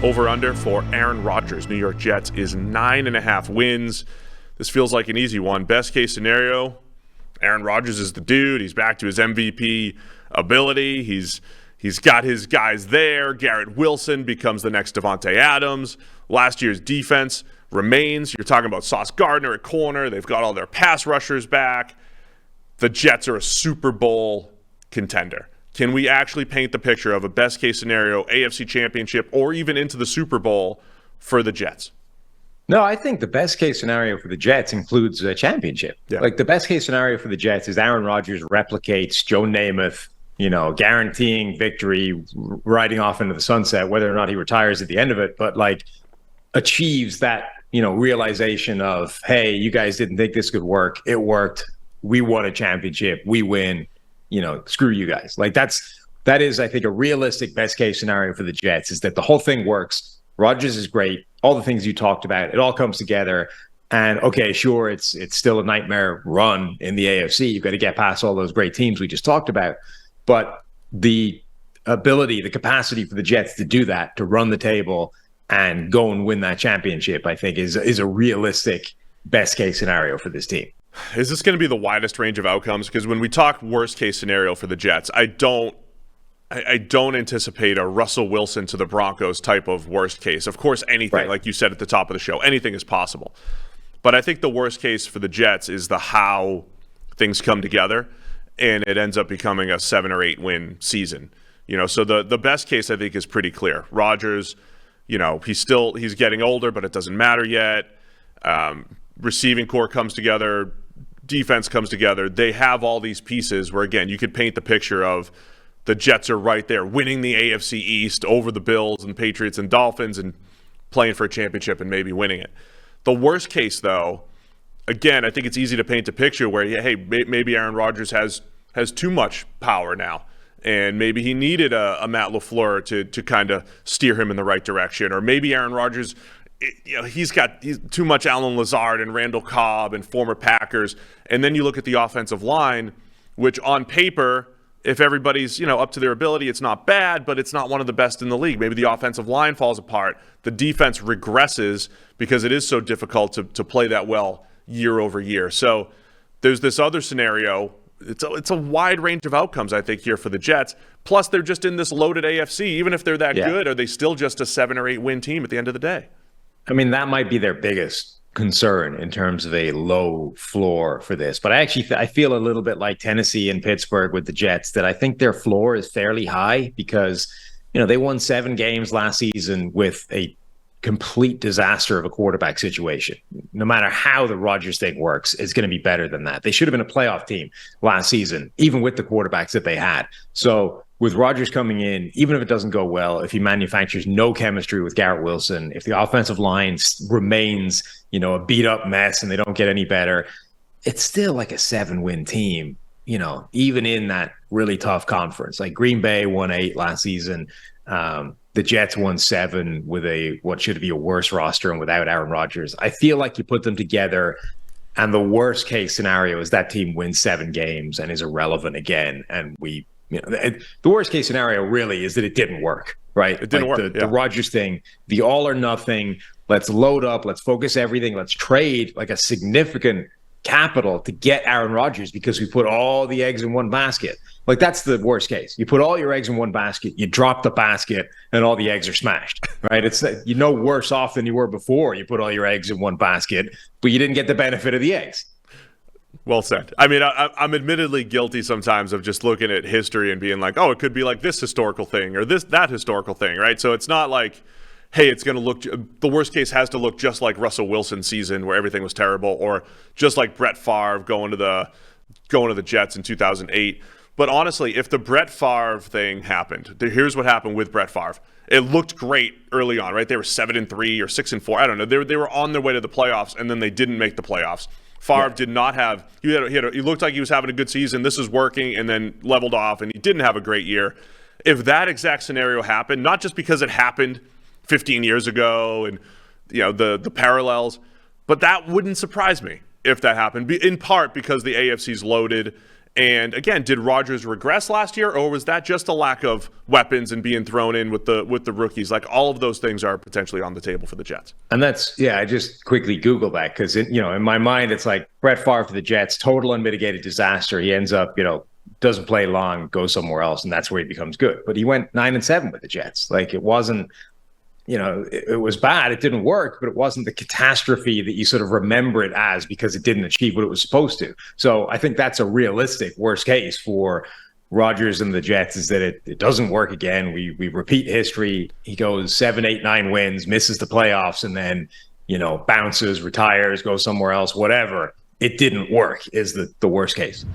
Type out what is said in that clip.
Over-under for Aaron Rodgers, New York Jets, is 9.5 wins. This feels like an easy one. Best case scenario, Aaron Rodgers is the dude. He's back to his MVP ability. He's got his guys there. Garrett Wilson becomes the next Devontae Adams. Last year's defense remains. You're talking about Sauce Gardner at corner. They've got all their pass rushers back. The Jets are a Super Bowl contender. Can we actually paint the picture of a best-case scenario, AFC Championship, or even into the Super Bowl for the Jets? No, I think the best-case scenario for the Jets includes a championship. Yeah. Like, the best-case scenario for the Jets is Aaron Rodgers replicates Joe Namath, guaranteeing victory, riding off into the sunset, whether or not he retires at the end of it, but, achieves that, realization of, hey, you guys didn't think this could work. It worked. We won a championship. We win. Screw you guys. That is, I think, a realistic best case scenario for the Jets, is that the whole thing works. Rodgers is great. All the things you talked about, it all comes together. And okay, sure, it's still a nightmare run in the AFC. You've got to get past all those great teams we just talked about. But the ability, the capacity for the Jets to do that, to run the table and go and win that championship, I think is a realistic best case scenario for this team. Is this going to be the widest range of outcomes? Because when we talk worst case scenario for the Jets, I don't anticipate a Russell Wilson to the Broncos type of worst case. Of course, anything, like you said at the top of the show, anything is possible. But I think the worst case for the Jets is the how things come together, and it ends up becoming a 7 or 8 win season. So the best case, I think, is pretty clear. Rodgers, he's getting older, but it doesn't matter yet. Receiving core comes together, defense comes together. They have all these pieces where, again, you could paint the picture of the Jets are right there winning the AFC East over the Bills and Patriots and Dolphins and playing for a championship and maybe winning it. The worst case, though, again, I think it's easy to paint a picture where, hey, maybe Aaron Rodgers has too much power now, and maybe he needed a Matt LaFleur to kind of steer him in the right direction, or maybe Aaron Rodgers, he's too much Alan Lazard and Randall Cobb and former Packers. And then you look at the offensive line, which on paper, if everybody's up to their ability, it's not bad, but it's not one of the best in the league. Maybe the offensive line falls apart. The defense regresses because it is so difficult to play that well year over year. So there's this other scenario. It's a wide range of outcomes, I think, here for the Jets. Plus, they're just in this loaded AFC. Even if they're that good, are they still just a 7 or 8 win team at the end of the day? I mean, that might be their biggest concern in terms of a low floor for this. But I feel a little bit like Tennessee and Pittsburgh with the Jets, that I think their floor is fairly high because, they won 7 games last season with a complete disaster of a quarterback situation. No matter how the Rodgers thing works, it's going to be better than that. They should have been a playoff team last season, even with the quarterbacks that they had. So with Rodgers coming in, even if it doesn't go well, if he manufactures no chemistry with Garrett Wilson, if the offensive line remains, a beat-up mess and they don't get any better, it's still like a 7-win team, even in that really tough conference. Like Green Bay won 8 last season. The Jets won 7 with what should be a worse roster and without Aaron Rodgers. I feel like you put them together, and the worst case scenario is that team wins 7 games and is irrelevant again. And the worst case scenario really is that it didn't work, right? It didn't work. The Rodgers thing, the all or nothing. Let's load up. Let's focus everything. Let's trade like a significant capital to get Aaron Rodgers because we put all the eggs in one basket. Like, that's the worst case. You put all your eggs in one basket, you drop the basket, and all the eggs are smashed, right? It's worse off than you were before. You put all your eggs in one basket, but you didn't get the benefit of the eggs. Well said. I mean, I'm admittedly guilty sometimes of just looking at history and being like, oh, it could be like this historical thing or that historical thing, right? So it's not like, hey, it's going to look – the worst case has to look just like Russell Wilson's season where everything was terrible, or just like Brett Favre going to the Jets in 2008. But honestly, if the Brett Favre thing happened, here's what happened with Brett Favre. It looked great early on, right? They were 7-3 or 6-4. I don't know. They were on their way to the playoffs, and then they didn't make the playoffs. Favre did not have – he looked like he was having a good season. This is working, and then leveled off, and he didn't have a great year. If that exact scenario happened, not just because it happened 15 years ago and the parallels, but that wouldn't surprise me if that happened, in part because the AFC's loaded And again, did Rodgers regress last year, or was that just a lack of weapons and being thrown in with the rookies? Like, all of those things are potentially on the table for the Jets. And I just quickly Googled that because, in my mind, it's like Brett Favre for the Jets, total unmitigated disaster. He ends up, doesn't play long, goes somewhere else, and that's where he becomes good. But he went 9-7 with the Jets. Like, it wasn't, it was bad. It didn't work, but it wasn't the catastrophe that you sort of remember it as because it didn't achieve what it was supposed to. So I think that's a realistic worst case for Rodgers and the Jets, is that it doesn't work again. We repeat history. He goes 7, 8, 9 wins, misses the playoffs, and then, bounces, retires, goes somewhere else, whatever. It didn't work is the worst case.